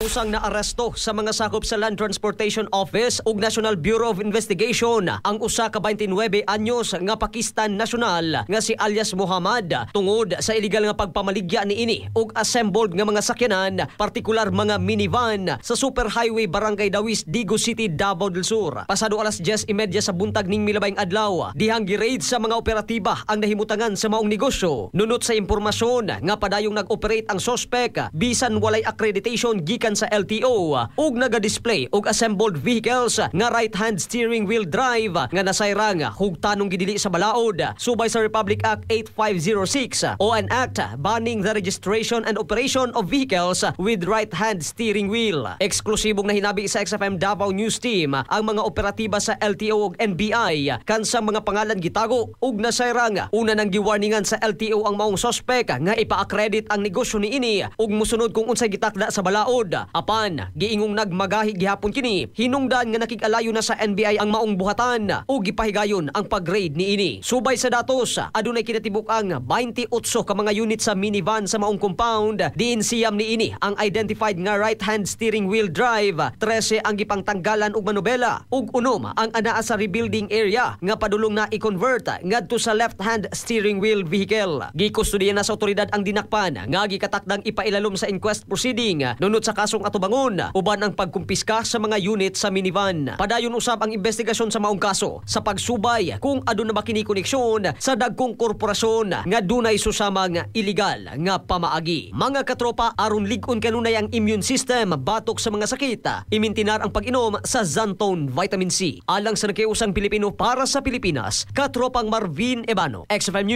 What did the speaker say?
Usang naaresto sa mga sakop sa Land Transportation Office ug National Bureau of Investigation ang usa ka 29 anyos nga Pakistan national nga si alias Muhammad tungod sa illegal nga pagpamaligya niini ug assembled nga mga sakyanan, partikular mga minivan sa Superhighway Barangay Dawis, Digo City, Davao del Sur. Pasado alas 10:30 sa buntag ning milabayng adlaw, dihang gi-raid sa mga operatiba ang nahimutangan sa maong negosyo. Nunot sa impormasyon nga padayong nag-operate ang suspect bisan walay accreditation gikan sa LTO ug naga-display og assembled vehicles nga right-hand steering wheel drive nga nasayrang hugtanong gidili sa balaod subay sa Republic Act 8506 o an act banning the registration and operation of vehicles with right-hand steering wheel. Eksklusibong nahinabi sa XFM Davao News Team ang mga operatiba sa LTO ug NBI kansang mga pangalan gitago ug nasayrang una nang giwarningan sa LTO ang maong suspect nga ipa-accredit ang negosyo niini ug musunod kung unsay gitakda sa balaod. Apan giingong nagmagahi gihapon kini, hinungdan nga nakig-alayo na sa NBI ang maong buhatan ug gipahigayon ang pag-raid niini. Subay sa datos, adunay kinatibuk ang 28 ka mga unit sa minivan sa maong compound. Diin siyam niini ang identified nga right-hand steering wheel drive, 13 ang gipangtanggalan og manobela ug unom ang anaa sa rebuilding area nga padulong na i-convert ngadto sa left-hand steering wheel vehicle. Gikustodiyan na sa otoridad ang dinakpan nga gikatakdang ipailalom sa inquest proceeding nunot sa kasong atubangon uban ang pagkumpiska sa mga unit sa minivan. Padayon usab ang investigasyon sa maong kaso sa pagsubay kung aduna ba kini koneksyon sa dagkong korporasyon nga dunay susamang illegal nga pamaagi. Mga katropa, aron lig-on kanunay ang immune system batok sa mga sakit, imintinar ang pag-inom sa Zantone Vitamin C. Alang sa nakiusang Pilipino para sa Pilipinas, katropang Marvin Ebano, XFM News.